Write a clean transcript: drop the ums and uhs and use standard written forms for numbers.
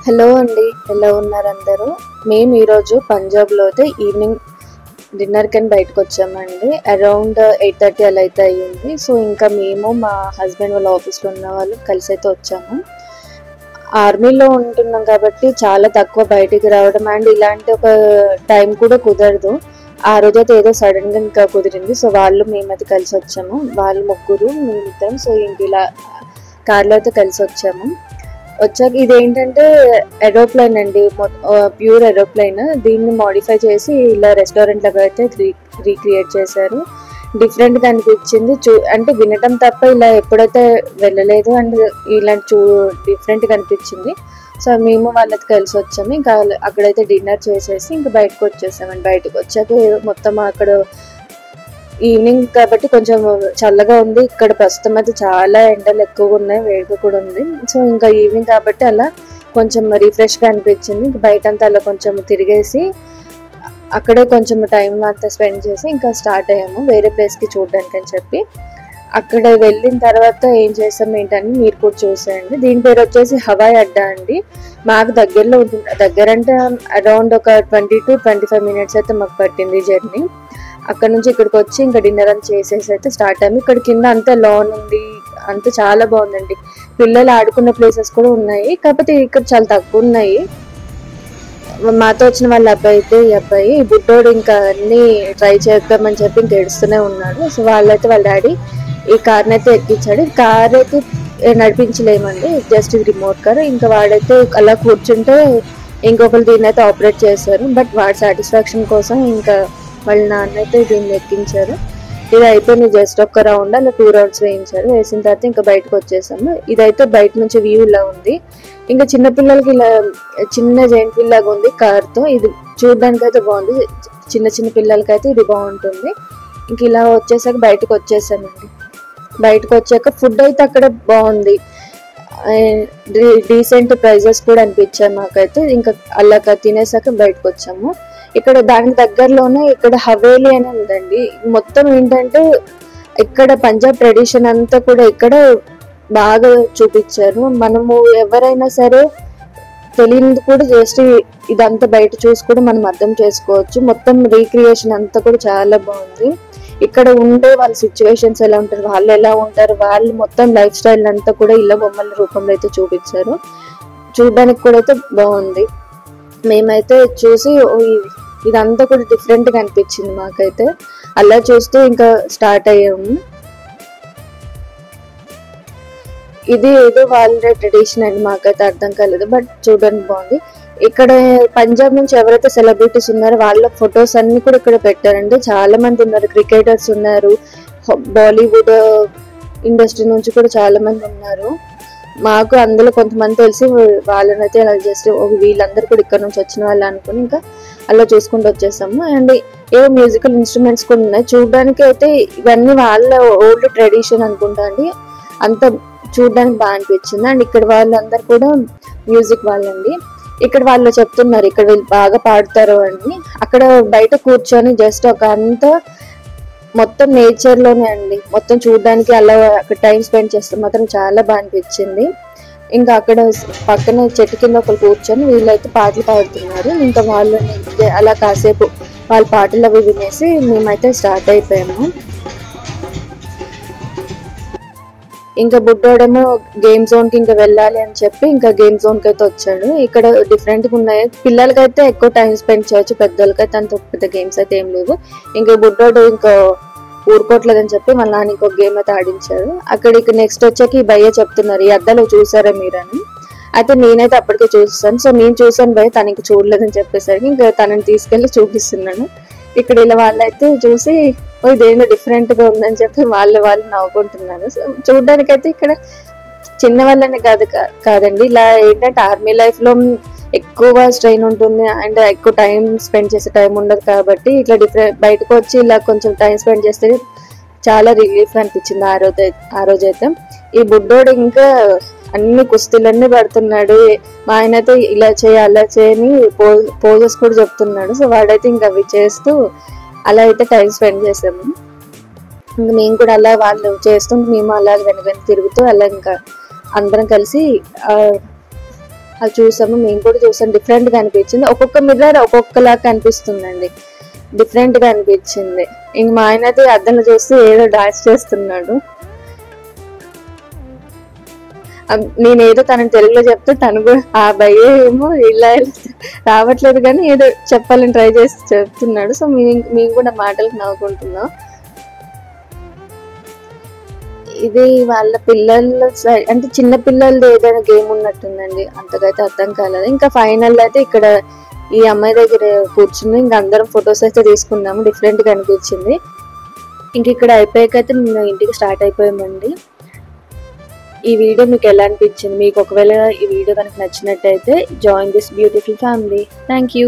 Hello అండి, ఎలా ఉన్నారు అందరూ? మేము ఈరోజు పంజాబ్లో అయితే ఈవినింగ్ డిన్నర్కి అని బయటకు వచ్చామండి. అరౌండ్ 8:30 అలా అయితే అయ్యింది. సో ఇంకా మేము మా హస్బెండ్ వాళ్ళ ఆఫీస్లో ఉన్న వాళ్ళు కలిసి అయితే వచ్చాము. ఆర్మీలో ఉంటున్నాం కాబట్టి చాలా తక్కువ బయటికి రావడం అండ్ ఇలాంటి ఒక టైం కూడా కుదరదు. ఆ రోజైతే ఏదో సడన్గా ఇంకా కుదిరింది. సో వాళ్ళు మేమైతే కలిసి వచ్చాము. వాళ్ళు ముగ్గురు, మేమిద్దరం. సో ఇంక ఇలా కార్లో అయితే కలిసి వచ్చాము. వచ్చాక ఇదేంటంటే ఏరోప్లేన్ అండి, ప్యూర్ ఏరోప్లేన్. దీన్ని మోడిఫై చేసి ఇలా రెస్టారెంట్ లాగా అయితే రీక్రియేట్ చేశారు. డిఫరెంట్గా అనిపించింది. అంటే వినటం తప్ప ఇలా ఎప్పుడైతే వెళ్ళలేదు అండ్ ఇలాంటి డిఫరెంట్గా అనిపించింది. సో మేము వాళ్ళకి కలిసి వచ్చాము. ఇంకా అక్కడైతే డిన్నర్ చేసేసి ఇంకా బయటకు వచ్చేసామండి. బయటకు వచ్చాక మొత్తం అక్కడ ఈవినింగ్ కాబట్టి కొంచెం చల్లగా ఉంది. ఇక్కడ ప్రస్తుతం అయితే చాలా ఎండలు ఎక్కువగా ఉన్నాయి, వేడిగా కూడా ఉంది. సో ఇంకా ఈవినింగ్ కాబట్టి అలా కొంచెం రిఫ్రెష్గా అనిపించింది. ఇంకా బయట అంతా అలా కొంచెం తిరిగేసి అక్కడే కొంచెం టైం అంతా స్పెండ్ చేసి ఇంకా స్టార్ట్ అయ్యాము వేరే ప్లేస్కి చూడడానికి అని చెప్పి. అక్కడ వెళ్ళిన తర్వాత ఏం చేస్తాం ఏంటని మీరు కూడా చూసేయండి. దీని పేరు వచ్చేసి హవాయి అడ్డా అండి. మాకు దగ్గరలో ఉంటుంది. దగ్గర అంటే అరౌండ్ ఒక 20 to 25 minutes అయితే మాకు పట్టింది జర్నీ. అక్కడ నుంచి ఇక్కడికి వచ్చి ఇంకా డిన్నర్ అని చేసేసి అయితే స్టార్ట్ అయ్యాము. ఇక్కడ కింద అంతా లాన్ ఉంది, అంతా చాలా బాగుందండి. పిల్లలు ఆడుకున్న ప్లేసెస్ కూడా ఉన్నాయి, కాకపోతే ఇక్కడ చాలా తక్కువ ఉన్నాయి. మాతో వచ్చిన వాళ్ళ అబ్బాయి అయితే ఈ అబ్బాయి బుడ్డోడు ఇంకా అన్ని ట్రై చేద్దామని చెప్పి ఇంకా ఏడుస్తూనే ఉన్నాడు. సో వాళ్ళైతే వాళ్ళ డాడీ ఈ కార్ని అయితే ఎక్కించాడు. కార్ అయితే నడిపించలేమండి, జస్ట్ రిమోట్ కార్. ఇంకా వాడైతే అలా కూర్చుంటే ఇంకొకరు దీన్ని అయితే ఆపరేట్ చేశారు. బట్ వాడి సాటిస్ఫాక్షన్ కోసం ఇంకా వాళ్ళ నాన్న అయితే దీన్ని ఎక్కించారు. ఇది అయిపోయింది, జస్ట్ ఒక్క రౌండ్ అలా 2 rounds వేయించారు. వేసిన తర్వాత ఇంకా బయటకు వచ్చేసాము. ఇదైతే బయట నుంచి వ్యూ ఇలా ఉంది. ఇంకా చిన్నపిల్లలకి ఇలా చిన్న జైంట్ వీల్ లాగా ఉంది కార్తో. ఇది చూడడానికి అయితే బాగుంది. చిన్న చిన్న పిల్లలకైతే ఇది బాగుంటుంది. ఇంక ఇలా వచ్చేసాక బయటకు వచ్చేసామండి. బయటకు వచ్చాక ఫుడ్ అయితే అక్కడ బాగుంది, డీసెంట్ ప్రైజెస్ కూడా అనిపించాయి మాకైతే. ఇంకా అలా తినేసాక బయటకు వచ్చాము. ఇక్కడ దానికి దగ్గరలోనే ఇక్కడ హవేలీ అని ఉందండి. మొత్తం ఏంటంటే ఇక్కడ పంజాబ్ ట్రెడిషన్ అంతా కూడా ఇక్కడ బాగా చూపించారు. మనము ఎవరైనా సరే తెలియదు కూడా జస్ట్ ఇదంతా బయట చూసి కూడా మనం అర్థం చేసుకోవచ్చు. మొత్తం రీక్రియేషన్ అంతా కూడా చాలా బాగుంది. ఇక్కడ ఉండే వాళ్ళ సిచ్యువేషన్స్ ఎలా ఉంటారు, వాళ్ళు ఎలా ఉంటారు, వాళ్ళు మొత్తం లైఫ్ స్టైల్ అంతా కూడా ఇలా బొమ్మల రూపంలో అయితే చూపించారు. చూడడానికి కూడా అయితే బాగుంది. మేమైతే చూసి ఇదంతా కూడా డిఫరెంట్గా అనిపించింది మాకైతే. అలా చూస్తూ ఇంకా స్టార్ట్ అయ్యాము. ఇది ఏదో వాళ్ళ ట్రెడిషన్ అండి, మాకైతే అర్థం కాలేదు, బట్ చూడడానికి బాగుంది. ఇక్కడ పంజాబ్ నుంచి ఎవరైతే సెలబ్రిటీస్ ఉన్నారో వాళ్ళ ఫొటోస్ అన్ని కూడా ఇక్కడ పెట్టారండి. చాలా మంది ఉన్నారు, క్రికెటర్స్ ఉన్నారు, బాలీవుడ్ ఇండస్ట్రీ నుంచి కూడా చాలా మంది ఉన్నారు. మాకు అందులో కొంతమంది తెలిసి వాళ్ళనైతే అలా జస్ట్ వీళ్ళందరూ కూడా ఇక్కడ నుంచి వచ్చిన వాళ్ళు అనుకుని ఇంకా అలా చూసుకుంటూ వచ్చేసాము. అండ్ ఏవో మ్యూజికల్ ఇన్స్ట్రుమెంట్స్ కూడా ఉన్నాయి. చూడడానికి అయితే ఇవన్నీ వాళ్ళ ఓల్డ్ ట్రెడిషన్ అనుకుంటా అండి. అంత చూడడానికి బాగా అనిపించింది. అండ్ ఇక్కడ వాళ్ళందరూ కూడా మ్యూజిక్ వాళ్ళండి. ఇక్కడ వాళ్ళు చెప్తున్నారు ఇక్కడ వీళ్ళు బాగా పాడతారు అని. అక్కడ బయట కూర్చొని జస్ట్ ఒక అంతా మొత్తం నేచర్ లోనే అండి, మొత్తం చూడడానికి అలా అక్కడ టైం స్పెండ్ చేస్తే మాత్రం చాలా బాగా అనిపించింది. ఇంకా అక్కడ పక్కన చెట్టు కింద ఒకరు కూర్చొని వీళ్ళైతే పాటలు పాడుతున్నారు. ఇంకా వాళ్ళని అలా కాసేపు వాళ్ళ పాటలు అవి వినేసి మేమైతే స్టార్ట్ అయిపోయాము. ఇంకా బుడ్డోడేమో గేమ్ జోన్ కి ఇంకా వెళ్ళాలి అని చెప్పి ఇంకా గేమ్ జోన్ కి అయితే వచ్చాడు. ఇక్కడ డిఫరెంట్గా ఉన్నాయి. పిల్లలకైతే ఎక్కువ టైం స్పెండ్ చేయొచ్చు, పెద్దోళ్ళకైతే అంత పెద్ద గేమ్స్ అయితే ఏం లేవు. ఇంకా బుడ్డోడు ఇంకా ఊరుకోవట్లేదని చెప్పి వాళ్ళ నాన్న ఇంకొక గేమ్ అయితే ఆడించారు. అక్కడికి నెక్స్ట్ వచ్చాక ఈ భయ్య చెప్తున్నారు, ఈ అద్దాలో చూసారా మీరని. అయితే నేనైతే అప్పటికే చూస్తాను. సో నేను చూసాను భయ్య, తనకి చూడలేదని చెప్పేసరికి ఇంకా తనని తీసుకెళ్లి చూపిస్తున్నాను. ఇక్కడ ఇలా వాళ్ళైతే చూసి ఇదేంటో డిఫరెంట్ గా ఉందని చెప్పి వాళ్ళు నవ్వుకుంటున్నారు. సో చూడడానికైతే ఇక్కడ చిన్న వాళ్ళని కాదండి, ఇలా ఏంటంటే ఆర్మీ లైఫ్ లో ఎక్కువ స్ట్రెయిన్ ఉంటుంది అండ్ ఎక్కువ టైం స్పెండ్ చేసే టైం ఉండదు కాబట్టి ఇట్లా బయటకు వచ్చి ఇలా కొంచెం టైం స్పెండ్ చేస్తే చాలా రిలీఫ్ అనిపించింది ఆ రోజైతే. ఈ బుడ్డోడు ఇంకా అన్ని కుస్తీలన్నీ పడుతున్నాడు. మా ఆయన అయితే ఇలా చేయి అలా చేయని పోజెస్ కూడా చెప్తున్నాడు. సో వాడైతే ఇంకా అవి చేస్తూ అలా అయితే టైం స్పెండ్ చేసాము. ఇంకా మేము కూడా అలా వాళ్ళు చేస్తుంటే మేము అలా వెనక తిరుగుతూ అలా ఇంకా అందరం కలిసి అది చూసాము, మేము కూడా చూసాం. డిఫరెంట్గా అనిపించింది. ఒక్కొక్క మిర్రర్ ఒక్కొక్కలా కనిపిస్తుందండి, డిఫరెంట్గా అనిపించింది. ఇంక మా ఆయన అయితే అద్దంలో చూస్తూ ఏదో డాన్స్ చేస్తున్నాడు. నేనేదో తనని తెలుగులో చెప్తే తను కూడా ఆ భయ్య ఏమో ఇలా రావట్లేదు కానీ ఏదో చెప్పాలని ట్రై చేసి చెప్తున్నాడు. సో మేము కూడా మాటలకు నవ్వుకుంటున్నాం. ఇది వాళ్ళ పిల్లల అంటే చిన్న పిల్లలది ఏదైనా గేమ్ ఉన్నట్టుందండి, అంతకైతే అర్థం కాలేదు. ఇంకా ఫైనల్ అయితే ఇక్కడ ఈ అమ్మాయి దగ్గర కూర్చుని ఇంకా అందరం ఫొటోస్ అయితే తీసుకున్నాము. డిఫరెంట్గా అనిపించింది. ఇంక ఇక్కడ అయిపోయాకైతే మేము ఇంటికి స్టార్ట్ అయిపోయామండి. ఈ వీడియో మీకు ఎలా అనిపించింది? మీకు ఒకవేళ ఈ వీడియో కనుక నచ్చినట్టయితే join this beautiful family. Thank you.